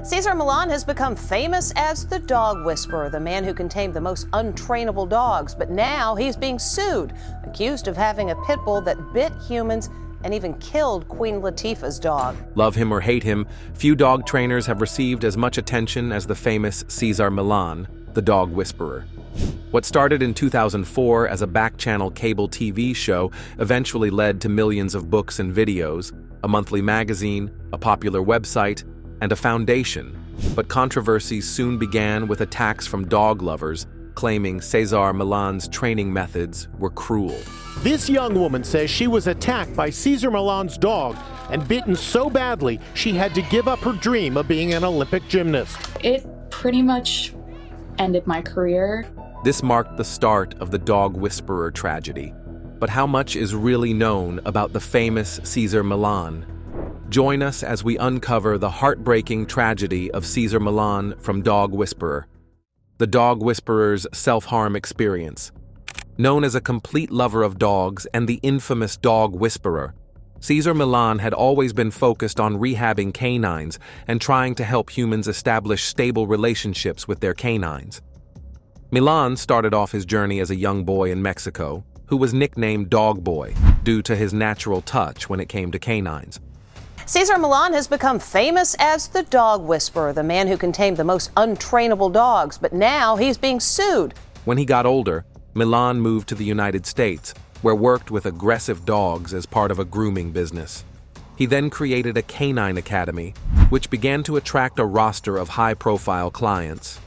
Cesar Milan has become famous as the dog whisperer, the man who can tame the most untrainable dogs. But now he's being sued, accused of having a pit bull that bit humans and even killed Queen Latifah's dog. Love him or hate him, few dog trainers have received as much attention as the famous Cesar Milan, the dog whisperer. What started in 2004 as a back-channel cable TV show eventually led to millions of books and videos, a monthly magazine, a popular website, and a foundation. But controversies soon began with attacks from dog lovers, claiming Cesar Milan's training methods were cruel. This young woman says she was attacked by Cesar Milan's dog and bitten so badly she had to give up her dream of being an Olympic gymnast. It pretty much ended my career. This marked the start of the dog whisperer tragedy. But how much is really known about the famous Cesar Milan? Join us as we uncover the heartbreaking tragedy of Cesar Milan from Dog Whisperer. The dog whisperer's self-harm experience. Known as a complete lover of dogs and the infamous dog whisperer, Cesar Milan had always been focused on rehabbing canines and trying to help humans establish stable relationships with their canines. Milan started off his journey as a young boy in Mexico, who was nicknamed Dog Boy due to his natural touch when it came to canines. Cesar Milan has become famous as the dog whisperer, the man who can tame the most untrainable dogs, but now he's being sued. When he got older, Milan moved to the United States, where worked with aggressive dogs as part of a grooming business. He then created a canine academy, which began to attract a roster of high-profile clients.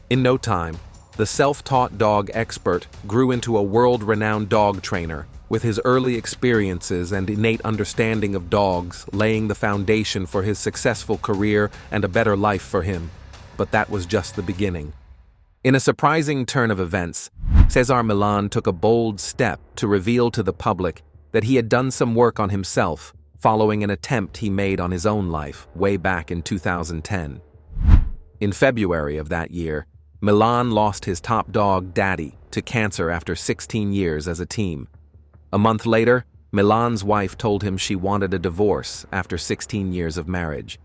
In no time, the self-taught dog expert grew into a world-renowned dog trainer, with his early experiences and innate understanding of dogs laying the foundation for his successful career and a better life for him. But that was just the beginning. In a surprising turn of events, Cesar Milan took a bold step to reveal to the public that he had done some work on himself following an attempt he made on his own life way back in 2010. In February of that year, Milan lost his top dog, Daddy, to cancer after 16 years as a team. A month later, Milan's wife told him she wanted a divorce after 16 years of marriage.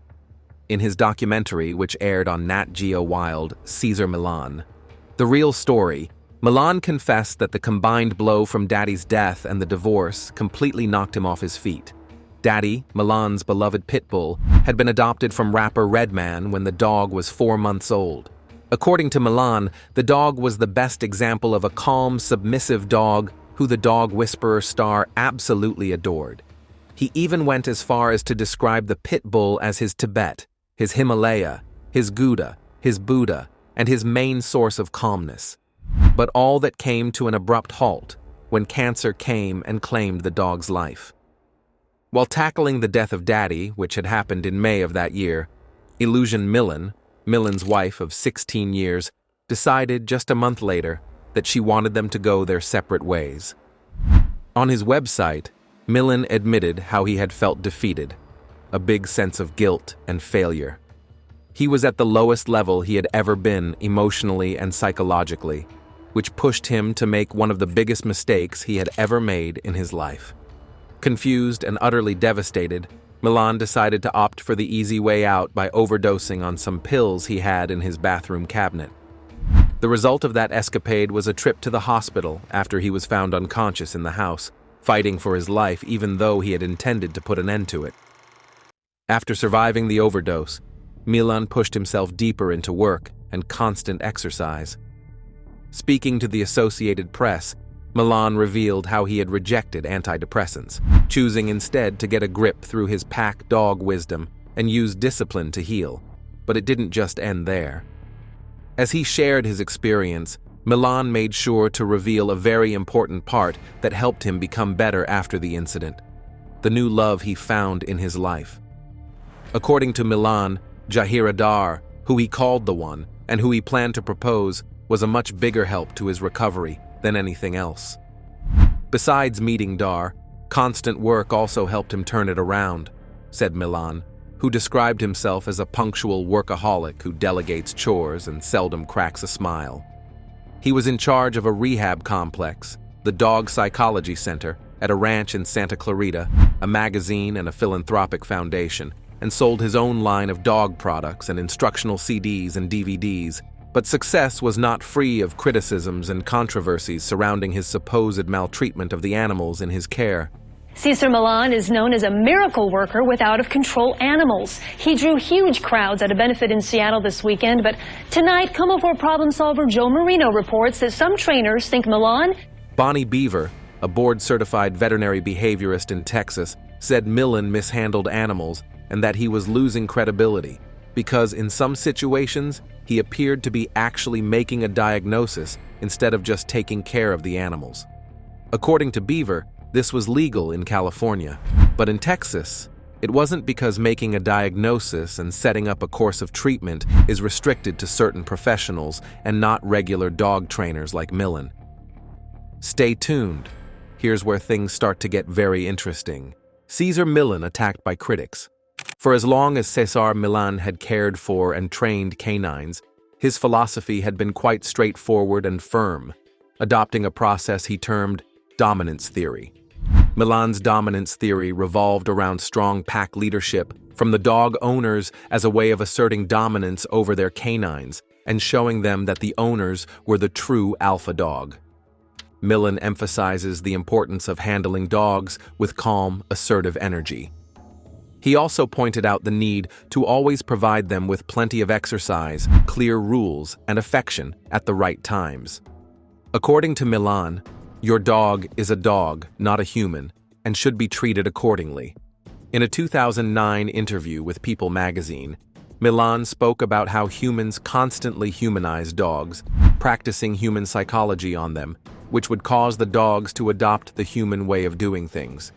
In his documentary, which aired on Nat Geo Wild, Cesar Milan, The Real Story, Milan confessed that the combined blow from Daddy's death and the divorce completely knocked him off his feet. Daddy, Milan's beloved pit bull, had been adopted from rapper Redman when the dog was 4 months old. According to Milan, the dog was the best example of a calm, submissive dog who the dog whisperer star absolutely adored. He even went as far as to describe the pit bull as his Tibet, his Himalaya, his Gouda, his Buddha, and his main source of calmness. But all that came to an abrupt halt when cancer came and claimed the dog's life. While tackling the death of Daddy, which had happened in May of that year, Illusion Milan, Milan's wife of 16 years, decided just a month later that she wanted them to go their separate ways. On his website, Milan admitted how he had felt defeated, a big sense of guilt and failure. He was at the lowest level he had ever been emotionally and psychologically, which pushed him to make one of the biggest mistakes he had ever made in his life. Confused and utterly devastated, Milan decided to opt for the easy way out by overdosing on some pills he had in his bathroom cabinet. The result of that escapade was a trip to the hospital after he was found unconscious in the house, fighting for his life even though he had intended to put an end to it. After surviving the overdose, Milan pushed himself deeper into work and constant exercise. Speaking to the Associated Press, Milan revealed how he had rejected antidepressants, choosing instead to get a grip through his pack dog wisdom and use discipline to heal. But it didn't just end there. As he shared his experience, Milan made sure to reveal a very important part that helped him become better after the incident: the new love he found in his life. According to Milan, Jahira Dar, who he called the one and who he planned to propose, was a much bigger help to his recovery than anything else. Besides meeting Dar, constant work also helped him turn it around, said Milan, who described himself as a punctual workaholic who delegates chores and seldom cracks a smile. He was in charge of a rehab complex, the Dog Psychology Center, at a ranch in Santa Clarita, a magazine and a philanthropic foundation, and sold his own line of dog products and instructional CDs and DVDs, but success was not free of criticisms and controversies surrounding his supposed maltreatment of the animals in his care. Cesar Milan is known as a miracle worker with out-of-control animals. He drew huge crowds at a benefit in Seattle this weekend, but tonight, Come On 4 problem solver Joe Marino reports that some trainers think Milan... Bonnie Beaver, a board-certified veterinary behaviorist in Texas, said Milan mishandled animals and that he was losing credibility because in some situations he appeared to be actually making a diagnosis instead of just taking care of the animals. According to Beaver, this was legal in California, but in Texas, it wasn't because making a diagnosis and setting up a course of treatment is restricted to certain professionals and not regular dog trainers like Milan. Stay tuned. Here's where things start to get very interesting. Cesar Milan attacked by critics. For as long as Cesar Milan had cared for and trained canines, his philosophy had been quite straightforward and firm, adopting a process he termed dominance theory. Milan's dominance theory revolved around strong pack leadership from the dog owners as a way of asserting dominance over their canines and showing them that the owners were the true alpha dog. Milan emphasizes the importance of handling dogs with calm, assertive energy. He also pointed out the need to always provide them with plenty of exercise, clear rules, and affection at the right times. According to Milan, your dog is a dog, not a human, and should be treated accordingly. In a 2009 interview with People magazine, Milan spoke about how humans constantly humanize dogs, practicing human psychology on them, which would cause the dogs to adopt the human way of doing things.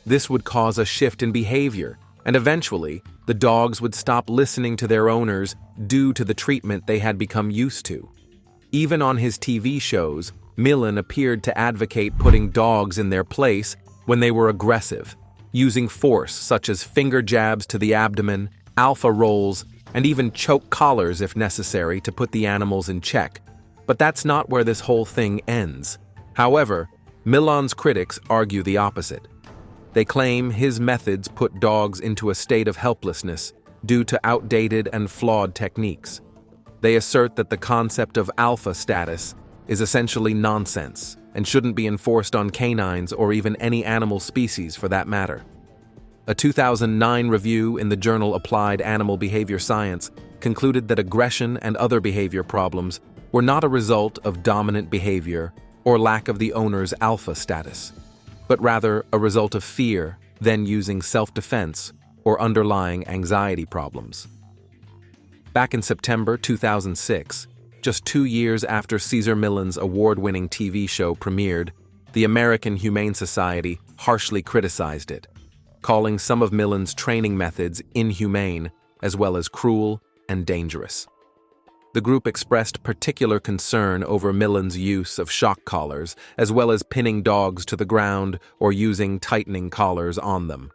This would cause a shift in behavior, and eventually, the dogs would stop listening to their owners due to the treatment they had become used to. Even on his TV shows, Milan appeared to advocate putting dogs in their place when they were aggressive, using force such as finger jabs to the abdomen, alpha rolls, and even choke collars if necessary to put the animals in check. But that's not where this whole thing ends. However, Milan's critics argue the opposite. They claim his methods put dogs into a state of helplessness due to outdated and flawed techniques. They assert that the concept of alpha status is essentially nonsense and shouldn't be enforced on canines or even any animal species for that matter. A 2009 review in the journal Applied Animal Behavior Science concluded that aggression and other behavior problems were not a result of dominant behavior or lack of the owner's alpha status, but rather a result of fear, then using self-defense or underlying anxiety problems. Back in September 2006, just 2 years after Cesar Milan's award-winning TV show premiered, the American Humane Society harshly criticized it, calling some of Milan's training methods inhumane as well as cruel and dangerous. The group expressed particular concern over Milan's use of shock collars, as well as pinning dogs to the ground or using tightening collars on them.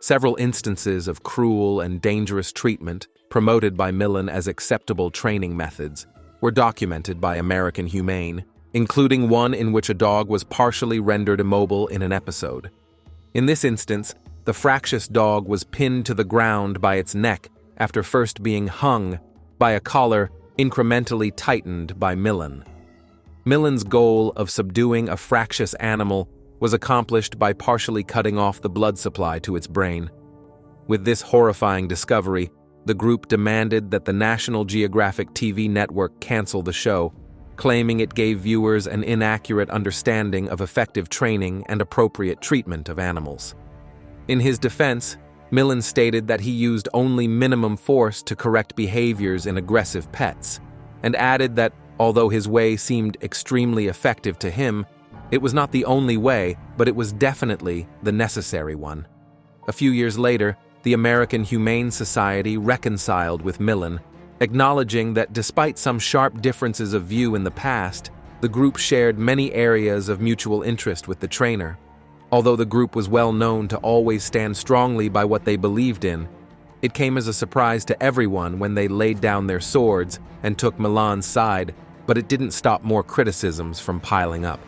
Several instances of cruel and dangerous treatment, promoted by Milan as acceptable training methods, were documented by American Humane, including one in which a dog was partially rendered immobile in an episode. In this instance, the fractious dog was pinned to the ground by its neck after first being hung by a collar incrementally tightened by Milan. Milan's goal of subduing a fractious animal was accomplished by partially cutting off the blood supply to its brain. With this horrifying discovery, the group demanded that the National Geographic TV network cancel the show, claiming it gave viewers an inaccurate understanding of effective training and appropriate treatment of animals. In his defense, Milan stated that he used only minimum force to correct behaviors in aggressive pets, and added that, although his way seemed extremely effective to him, it was not the only way, but it was definitely the necessary one. A few years later, the American Humane Society reconciled with Milan, acknowledging that despite some sharp differences of view in the past, the group shared many areas of mutual interest with the trainer. Although the group was well known to always stand strongly by what they believed in, it came as a surprise to everyone when they laid down their swords and took Milan's side, but it didn't stop more criticisms from piling up.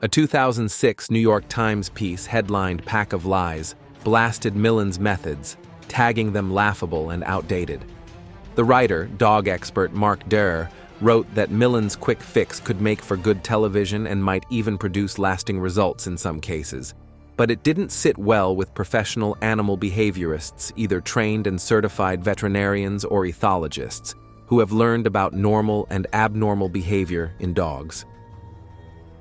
A 2006 New York Times piece headlined "Pack of Lies" blasted Milan's methods, tagging them laughable and outdated. The writer, dog expert Mark Derr, wrote that Milan's quick fix could make for good television and might even produce lasting results in some cases. But it didn't sit well with professional animal behaviorists, either trained and certified veterinarians or ethologists, who have learned about normal and abnormal behavior in dogs.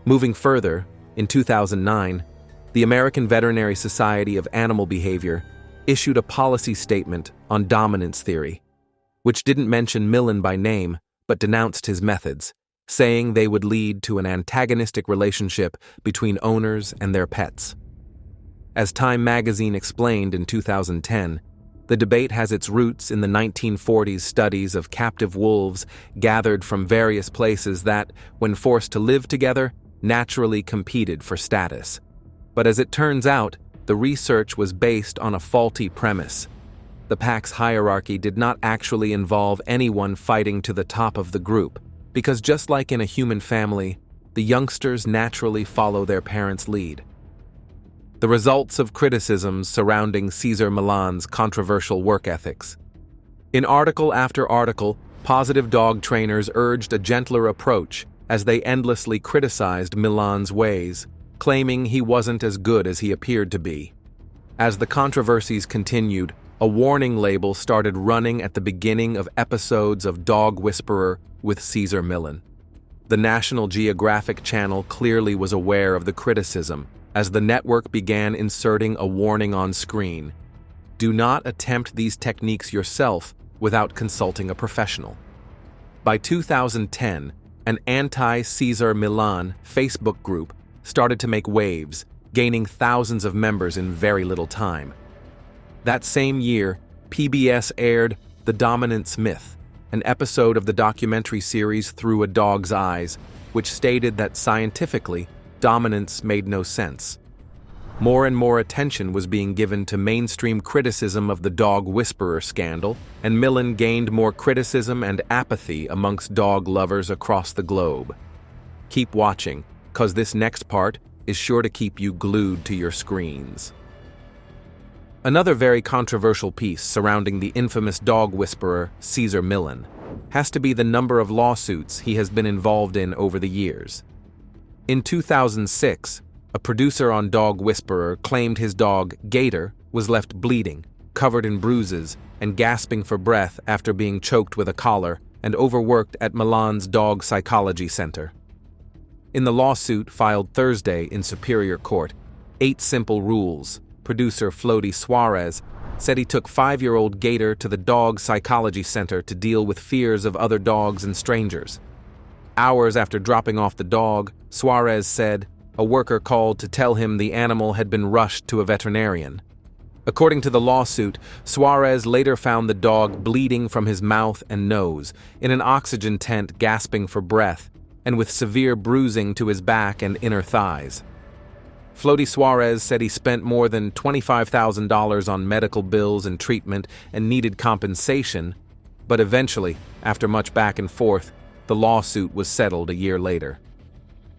Moving further, in 2009, the American Veterinary Society of Animal Behavior issued a policy statement on dominance theory, which didn't mention Milan by name but denounced his methods, saying they would lead to an antagonistic relationship between owners and their pets. As Time magazine explained in 2010, the debate has its roots in the 1940s studies of captive wolves gathered from various places that, when forced to live together, naturally competed for status. But as it turns out, the research was based on a faulty premise. The pack's hierarchy did not actually involve anyone fighting to the top of the group, because just like in a human family, the youngsters naturally follow their parents' lead. The results of criticisms surrounding Cesar Milan's controversial work ethics. In article after article, positive dog trainers urged a gentler approach as they endlessly criticized Milan's ways, claiming he wasn't as good as he appeared to be. As the controversies continued, a warning label started running at the beginning of episodes of Dog Whisperer with Cesar Milan. The National Geographic Channel clearly was aware of the criticism, as the network began inserting a warning on screen. Do not attempt these techniques yourself without consulting a professional. By 2010, an anti-Cesar Milan Facebook group started to make waves, gaining thousands of members in very little time. That same year, PBS aired The Dominance Myth, an episode of the documentary series Through a Dog's Eyes, which stated that scientifically, dominance made no sense. More and more attention was being given to mainstream criticism of the Dog Whisperer scandal, and Milan gained more criticism and apathy amongst dog lovers across the globe. Keep watching, cause this next part is sure to keep you glued to your screens. Another very controversial piece surrounding the infamous dog whisperer, Cesar Milan, has to be the number of lawsuits he has been involved in over the years. In 2006, a producer on Dog Whisperer claimed his dog, Gator, was left bleeding, covered in bruises, and gasping for breath after being choked with a collar and overworked at Milan's Dog Psychology Center. In the lawsuit filed Thursday in Superior Court, 8 Simple Rules, producer Flody Suarez said he took 5-year-old Gator to the Dog Psychology Center to deal with fears of other dogs and strangers. Hours after dropping off the dog, Suarez said a worker called to tell him the animal had been rushed to a veterinarian. According to the lawsuit, Suarez later found the dog bleeding from his mouth and nose, in an oxygen tent gasping for breath, and with severe bruising to his back and inner thighs. Flody Suarez said he spent more than $25,000 on medical bills and treatment and needed compensation, but eventually, after much back and forth, the lawsuit was settled a year later.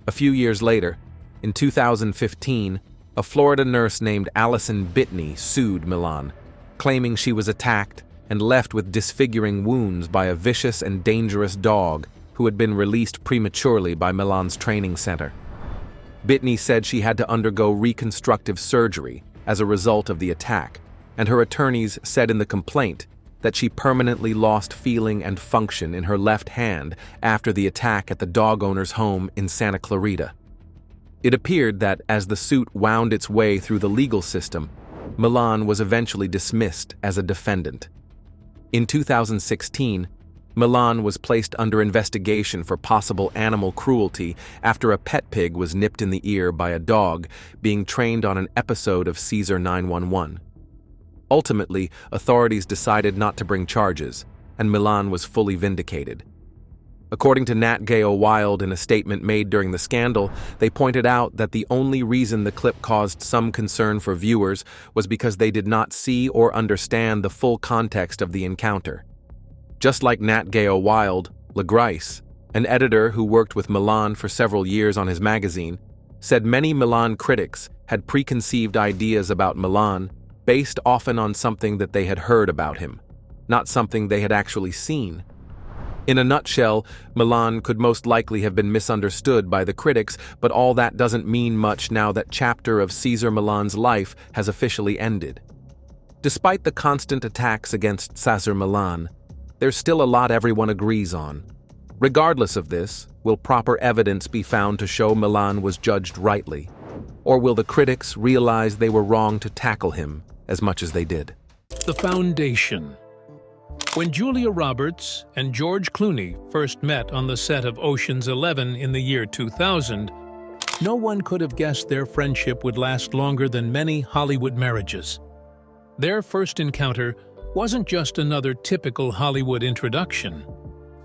A few years later, in 2015, a Florida nurse named Allison Bitney sued Milan, claiming she was attacked and left with disfiguring wounds by a vicious and dangerous dog who had been released prematurely by Milan's training center. Bitney said she had to undergo reconstructive surgery as a result of the attack, and her attorneys said in the complaint that she permanently lost feeling and function in her left hand after the attack at the dog owner's home in Santa Clarita. It appeared that as the suit wound its way through the legal system, Milan was eventually dismissed as a defendant. In 2016, Milan was placed under investigation for possible animal cruelty after a pet pig was nipped in the ear by a dog being trained on an episode of Cesar 911. Ultimately, authorities decided not to bring charges, and Milan was fully vindicated. According to Nat Geo Wild in a statement made during the scandal, they pointed out that the only reason the clip caused some concern for viewers was because they did not see or understand the full context of the encounter. Just like Nat Geo Wild, LeGrice, an editor who worked with Milan for several years on his magazine, said many Milan critics had preconceived ideas about Milan based often on something that they had heard about him, not something they had actually seen. In a nutshell, Milan could most likely have been misunderstood by the critics, but all that doesn't mean much now that chapter of Cesar Milan's life has officially ended. Despite the constant attacks against Cesar Milan, there's still a lot everyone agrees on. Regardless of this, will proper evidence be found to show Milan was judged rightly? Or will the critics realize they were wrong to tackle him as much as they did? The foundation. When Julia Roberts and George Clooney first met on the set of Ocean's 11 in the year 2000, no one could have guessed their friendship would last longer than many Hollywood marriages. Their first encounter wasn't just another typical Hollywood introduction.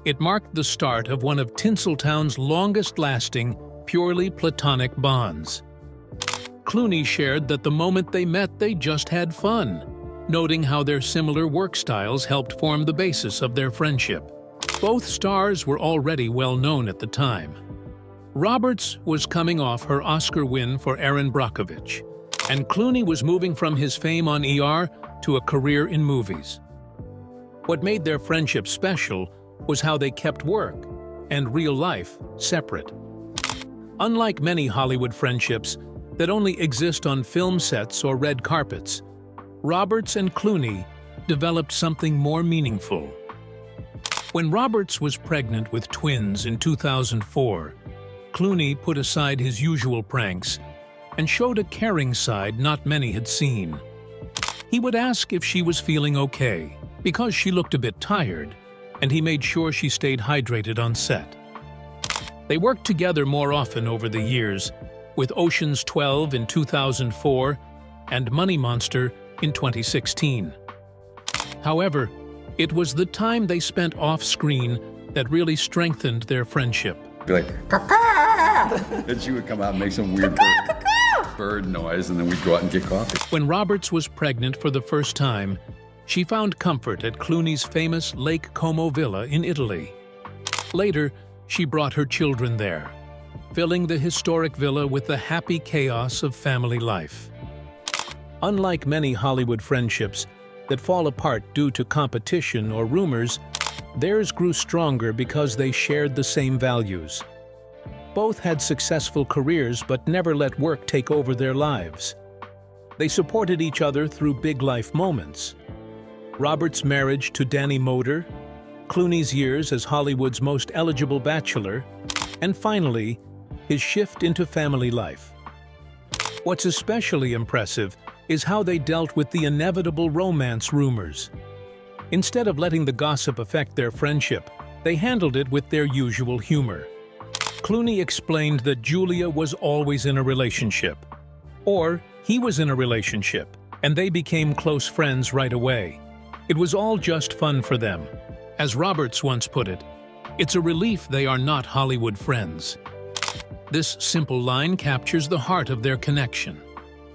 It marked the start of one of Tinseltown's longest-lasting, purely platonic bonds. Clooney shared that the moment they met, they just had fun, noting how their similar work styles helped form the basis of their friendship. Both stars were already well known at the time. Roberts was coming off her Oscar win for Erin Brockovich, and Clooney was moving from his fame on ER to a career in movies. What made their friendship special was how they kept work and real life separate. Unlike many Hollywood friendships that only exist on film sets or red carpets, Roberts and Clooney developed something more meaningful. When Roberts was pregnant with twins in 2004, Clooney put aside his usual pranks and showed a caring side not many had seen. He would ask if she was feeling okay, because she looked a bit tired, and he made sure she stayed hydrated on set. They worked together more often over the years, with Ocean's 12 in 2004 and Money Monster in 2016. However, it was the time they spent off-screen that really strengthened their friendship. Be like, caw-caw! And she would come out and make some weird bird noise, and then we'd go out and get coffee. When Roberts was pregnant for the first time, she found comfort at Clooney's famous Lake Como villa in Italy. Later, she brought her children there, filling the historic villa with the happy chaos of family life. Unlike many Hollywood friendships that fall apart due to competition or rumors, theirs grew stronger because they shared the same values. Both had successful careers but never let work take over their lives. They supported each other through big life moments. Robert's marriage to Danny Moder, Clooney's years as Hollywood's most eligible bachelor, and finally, his shift into family life. What's especially impressive is how they dealt with the inevitable romance rumors. Instead of letting the gossip affect their friendship, they handled it with their usual humor. Clooney explained that Julia was always in a relationship, or he was in a relationship, and they became close friends right away. It was all just fun for them. As Roberts once put it, "It's a relief they are not Hollywood friends." This simple line captures the heart of their connection.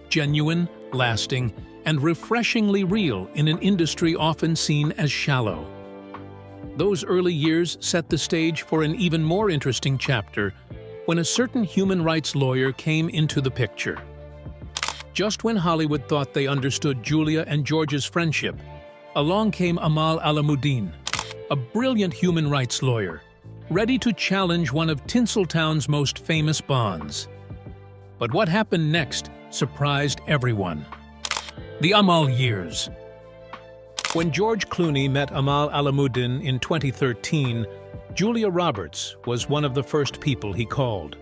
Genuine, lasting, and refreshingly real in an industry often seen as shallow. Those early years set the stage for an even more interesting chapter when a certain human rights lawyer came into the picture. Just when Hollywood thought they understood Julia and George's friendship, along came Amal Alamuddin, a brilliant human rights lawyer, ready to challenge one of Tinseltown's most famous bonds. But what happened next surprised everyone. The Amal years. When George Clooney met Amal Alamuddin in 2013, Julia Roberts was one of the first people he called.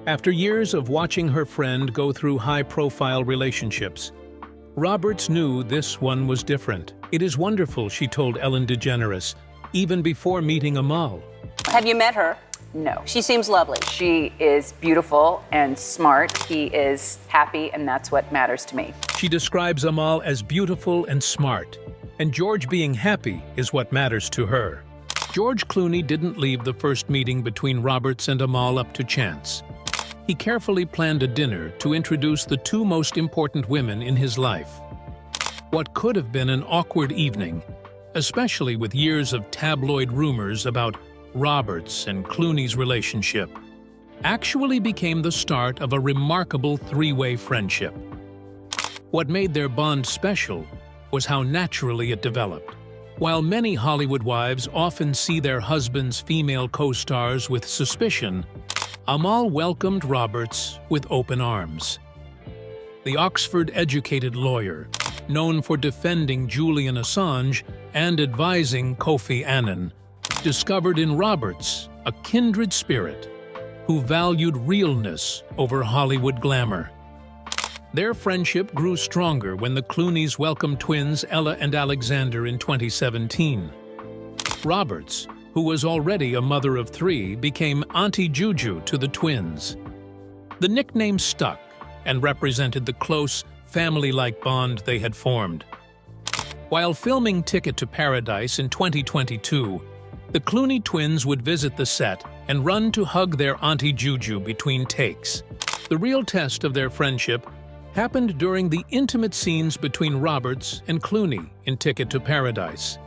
After years of watching her friend go through high-profile relationships, Roberts knew this one was different. "It is wonderful," she told Ellen DeGeneres, even before meeting Amal. Have you met her? No. She seems lovely. She is beautiful and smart. He is happy, and that's what matters to me. She describes Amal as beautiful and smart, and George being happy is what matters to her. George Clooney didn't leave the first meeting between Roberts and Amal up to chance. He carefully planned a dinner to introduce the two most important women in his life. What could have been an awkward evening, especially with years of tabloid rumors about Roberts and Clooney's relationship, actually became the start of a remarkable three-way friendship. What made their bond special was how naturally it developed. While many Hollywood wives often see their husband's female co-stars with suspicion, Amal welcomed Roberts with open arms. The Oxford-educated lawyer, known for defending Julian Assange and advising Kofi Annan, discovered in Roberts a kindred spirit who valued realness over Hollywood glamour. Their friendship grew stronger when the Clooneys welcomed twins Ella and Alexander in 2017. Roberts, who was already a mother of 3, became Auntie Juju to the twins. The nickname stuck and represented the close, family-like bond they had formed. While filming Ticket to Paradise in 2022, the Clooney twins would visit the set and run to hug their Auntie Juju between takes. The real test of their friendship happened during the intimate scenes between Roberts and Clooney in Ticket to Paradise.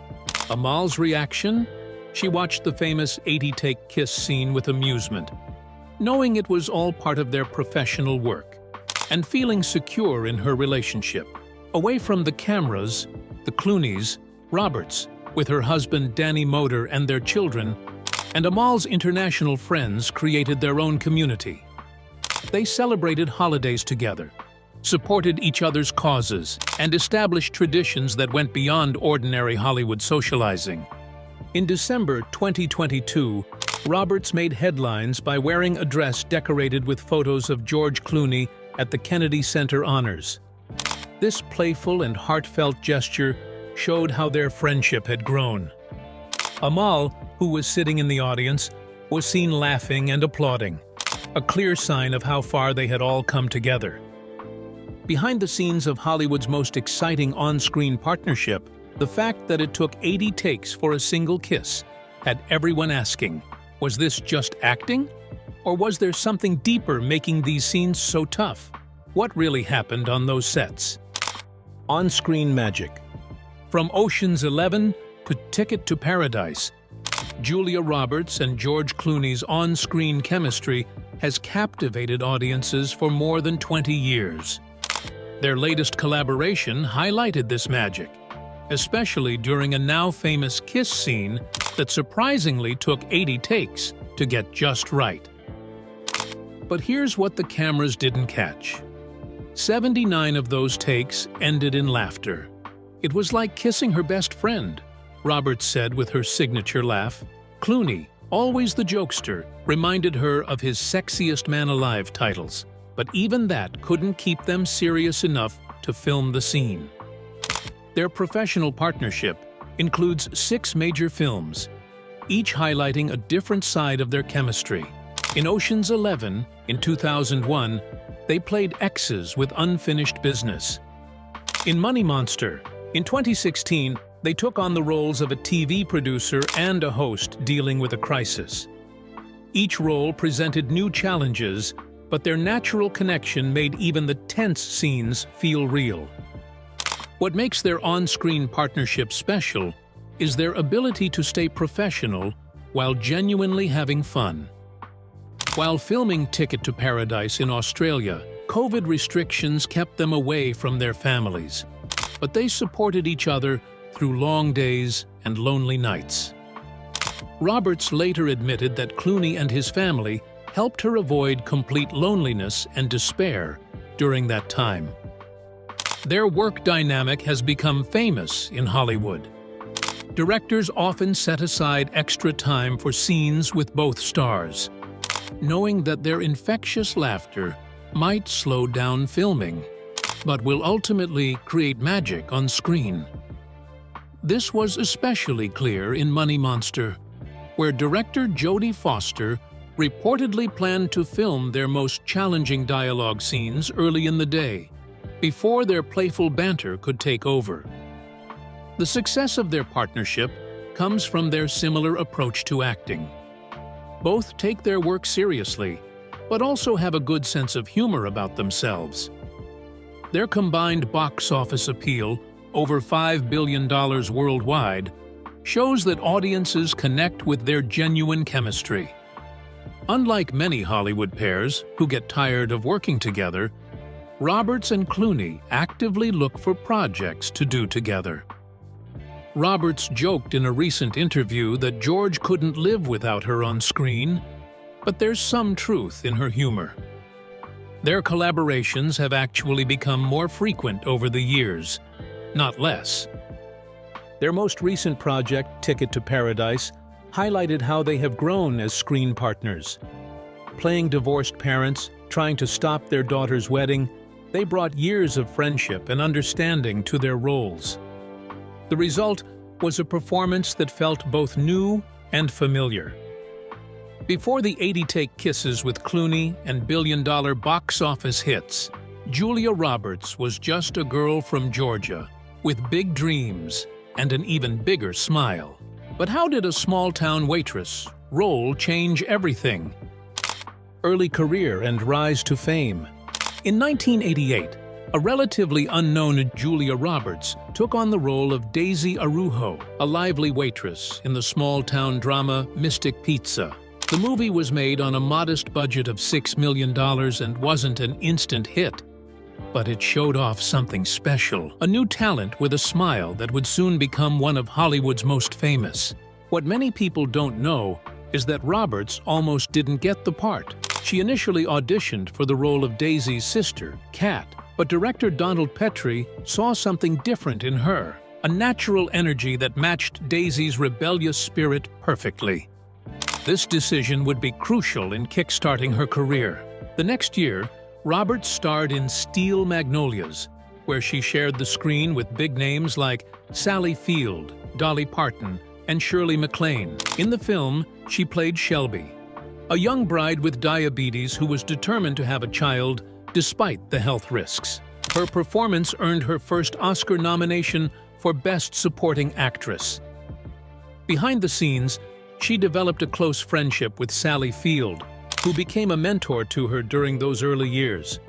Amal's reaction? She watched the famous 80-take kiss scene with amusement, knowing it was all part of their professional work, and feeling secure in her relationship. Away from the cameras, the Clooneys, Roberts, with her husband Danny Moder and their children, and Amal's international friends created their own community. They celebrated holidays together, supported each other's causes, and established traditions that went beyond ordinary Hollywood socializing. In December 2022, Roberts made headlines by wearing a dress decorated with photos of George Clooney at the Kennedy Center Honors. This playful and heartfelt gesture showed how their friendship had grown. Amal, who was sitting in the audience, was seen laughing and applauding, a clear sign of how far they had all come together. Behind the scenes of Hollywood's most exciting on-screen partnership, the fact that it took 80 takes for a single kiss had everyone asking, was this just acting? Or was there something deeper making these scenes so tough? What really happened on those sets? On-screen magic. From Ocean's 11 to Ticket to Paradise, Julia Roberts and George Clooney's on-screen chemistry has captivated audiences for more than 20 years. Their latest collaboration highlighted this magic, especially during a now-famous kiss scene that surprisingly took 80 takes to get just right. But here's what the cameras didn't catch. 79 of those takes ended in laughter. It was like kissing her best friend, Roberts said with her signature laugh. Clooney, always the jokester, reminded her of his Sexiest Man Alive titles, but even that couldn't keep them serious enough to film the scene. Their professional partnership includes 6 major films, each highlighting a different side of their chemistry. In Ocean's 11, in 2001, they played exes with unfinished business. In Money Monster, in 2016, they took on the roles of a TV producer and a host dealing with a crisis. Each role presented new challenges, but their natural connection made even the tense scenes feel real. What makes their on-screen partnership special is their ability to stay professional while genuinely having fun. While filming Ticket to Paradise in Australia, COVID restrictions kept them away from their families, but they supported each other through long days and lonely nights. Roberts later admitted that Clooney and his family helped her avoid complete loneliness and despair during that time. Their work dynamic has become famous in Hollywood. Directors often set aside extra time for scenes with both stars, knowing that their infectious laughter might slow down filming, but will ultimately create magic on screen. This was especially clear in Money Monster, where director Jodie Foster reportedly planned to film their most challenging dialogue scenes early in the day, before their playful banter could take over. The success of their partnership comes from their similar approach to acting. Both take their work seriously, but also have a good sense of humor about themselves. Their combined box office appeal, over $5 billion worldwide, shows that audiences connect with their genuine chemistry. Unlike many Hollywood pairs who get tired of working together, Roberts and Clooney actively look for projects to do together. Roberts joked in a recent interview that George couldn't live without her on screen, but there's some truth in her humor. Their collaborations have actually become more frequent over the years, not less. Their most recent project, Ticket to Paradise, highlighted how they have grown as screen partners. Playing divorced parents, trying to stop their daughter's wedding, they brought years of friendship and understanding to their roles. The result was a performance that felt both new and familiar. Before the 80-take kisses with Clooney and billion-dollar box office hits, Julia Roberts was just a girl from Georgia with big dreams and an even bigger smile. But how did a small-town waitress role change everything? Early career and rise to fame. In 1988, a relatively unknown Julia Roberts took on the role of Daisy Arujo, a lively waitress in the small-town drama Mystic Pizza. The movie was made on a modest budget of $6 million and wasn't an instant hit. But it showed off something special, a new talent with a smile that would soon become one of Hollywood's most famous. What many people don't know is that Roberts almost didn't get the part. She initially auditioned for the role of Daisy's sister, Kat, but director Donald Petrie saw something different in her, a natural energy that matched Daisy's rebellious spirit perfectly. This decision would be crucial in kickstarting her career. The next year, Roberts starred in Steel Magnolias, where she shared the screen with big names like Sally Field, Dolly Parton, and Shirley MacLaine. In the film, she played Shelby, a young bride with diabetes who was determined to have a child despite the health risks. Her performance earned her first Oscar nomination for Best Supporting Actress. Behind the scenes, she developed a close friendship with Sally Field, who became a mentor to her during those early years.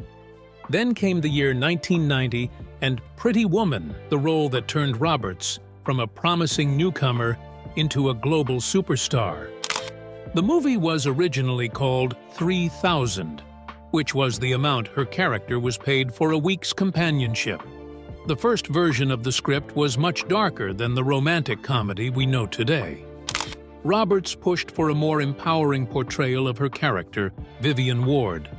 Then came the year 1990 and Pretty Woman, the role that turned Roberts from a promising newcomer into a global superstar. The movie was originally called 3000, which was the amount her character was paid for a week's companionship. The first version of the script was much darker than the romantic comedy we know today. Roberts pushed for a more empowering portrayal of her character, Vivian Ward,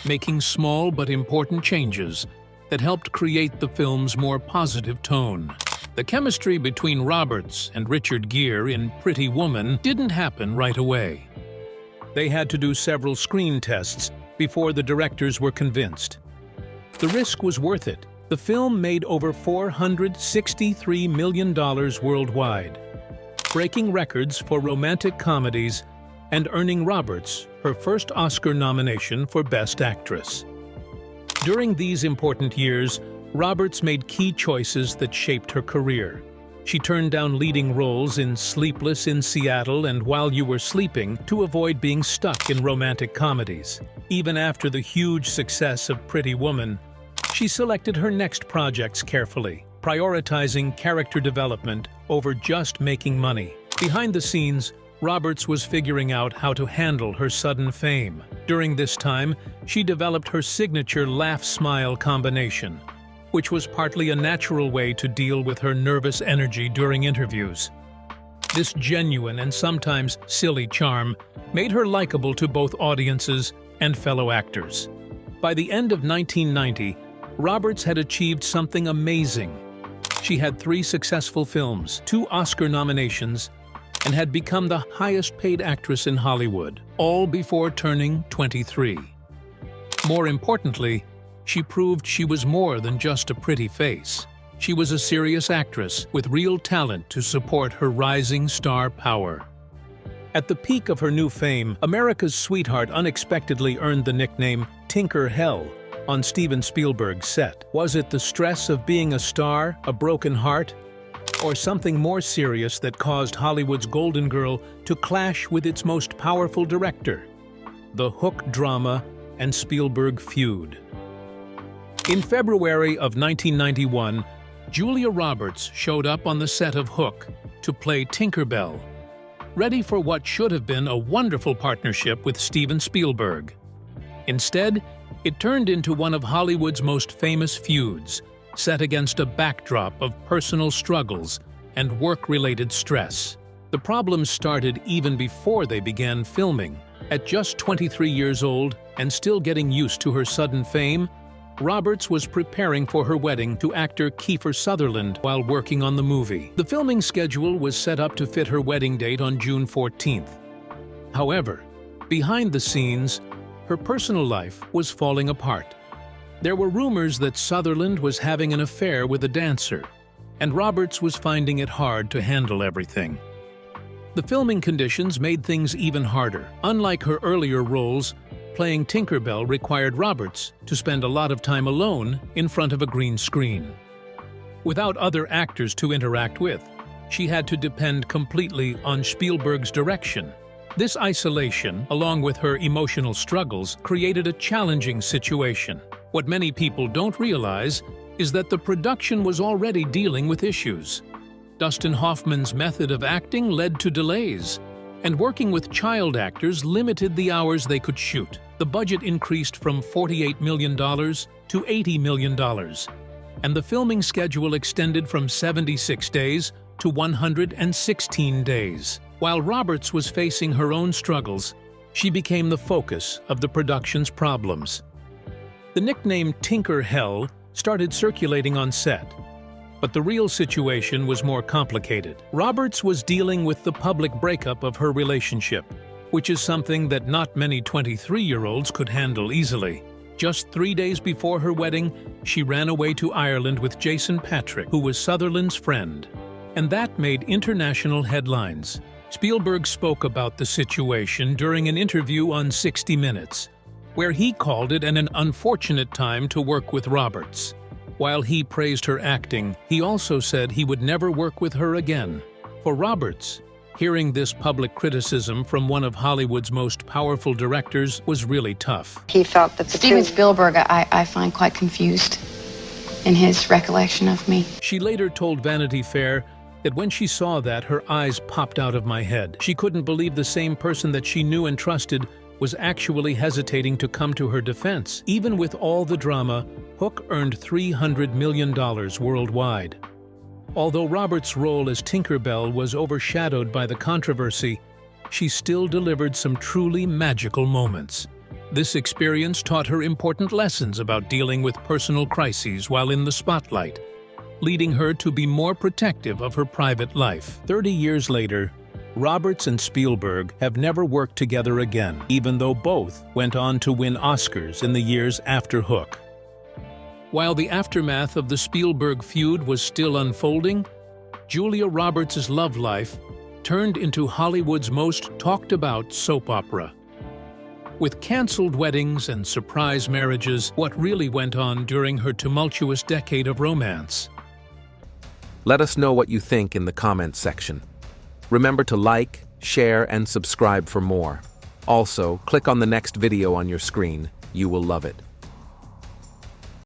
making small but important changes that helped create the film's more positive tone. The chemistry between Roberts and Richard Gere in Pretty Woman didn't happen right away. They had to do several screen tests before the directors were convinced. The risk was worth it. The film made over $463 million worldwide, breaking records for romantic comedies and earning Roberts her first Oscar nomination for Best Actress. During these important years, Roberts made key choices that shaped her career. She turned down leading roles in Sleepless in Seattle and While You Were Sleeping to avoid being stuck in romantic comedies. Even after the huge success of Pretty Woman, she selected her next projects carefully, prioritizing character development over just making money. Behind the scenes, Roberts was figuring out how to handle her sudden fame. During this time, she developed her signature laugh-smile combination, which was partly a natural way to deal with her nervous energy during interviews. This genuine and sometimes silly charm made her likable to both audiences and fellow actors. By the end of 1990, Roberts had achieved something amazing. She had 3 successful films, 2 Oscar nominations, and had become the highest-paid actress in Hollywood, all before turning 23. More importantly, she proved she was more than just a pretty face. She was a serious actress with real talent to support her rising star power. At the peak of her new fame, America's sweetheart unexpectedly earned the nickname Tinker Hell on Steven Spielberg's set. Was it the stress of being a star, a broken heart, or something more serious that caused Hollywood's Golden Girl to clash with its most powerful director? The Hook drama and Spielberg feud. In February of 1991, Julia Roberts showed up on the set of Hook to play Tinkerbell, ready for what should have been a wonderful partnership with Steven Spielberg. Instead, It turned into one of Hollywood's most famous feuds, set against a backdrop of personal struggles and work-related stress. The problems started even before they began filming. At just 23 years old and still getting used to her sudden fame, Roberts was preparing for her wedding to actor Kiefer Sutherland while working on the movie. The filming schedule was set up to fit her wedding date on June 14th. However, behind the scenes, her personal life was falling apart. There were rumors that Sutherland was having an affair with a dancer, and Roberts was finding it hard to handle everything. The filming conditions made things even harder. Unlike her earlier roles, playing Tinkerbell required Roberts to spend a lot of time alone in front of a green screen. Without other actors to interact with, she had to depend completely on Spielberg's direction. This isolation, along with her emotional struggles, created a challenging situation. What many people don't realize is that the production was already dealing with issues. Dustin Hoffman's method of acting led to delays, and working with child actors limited the hours they could shoot. The budget increased from $48 million to $80 million, and the filming schedule extended from 76 days to 116 days. While Roberts was facing her own struggles, she became the focus of the production's problems. The nickname Tinker Hell started circulating on set, but the real situation was more complicated. Roberts was dealing with the public breakup of her relationship, which is something that not many 23-year-olds could handle easily. Just 3 days before her wedding, she ran away to Ireland with Jason Patric, who was Sutherland's friend, and that made international headlines. Spielberg spoke about the situation during an interview on 60 Minutes, where he called it an unfortunate time to work with Roberts. While he praised her acting, he also said he would never work with her again. For Roberts, hearing this public criticism from one of Hollywood's most powerful directors was really tough. He felt that Steven Spielberg, I find quite confused in his recollection of me. She later told Vanity Fair that when she saw that, her eyes popped out of my head. She couldn't believe the same person that she knew and trusted was actually hesitating to come to her defense. Even with all the drama, Hook earned $300 million worldwide. Although Roberts' role as Tinkerbell was overshadowed by the controversy, she still delivered some truly magical moments. This experience taught her important lessons about dealing with personal crises while in the spotlight, leading her to be more protective of her private life. 30 years later, Roberts and Spielberg have never worked together again, even though both went on to win Oscars in the years after Hook. While the aftermath of the Spielberg feud was still unfolding, Julia Roberts' love life turned into Hollywood's most talked-about soap opera. With canceled weddings and surprise marriages, what really went on during her tumultuous decade of romance? Let us know what you think in the comments section. Remember to like, share, and subscribe for more. Also, click on the next video on your screen. You will love it.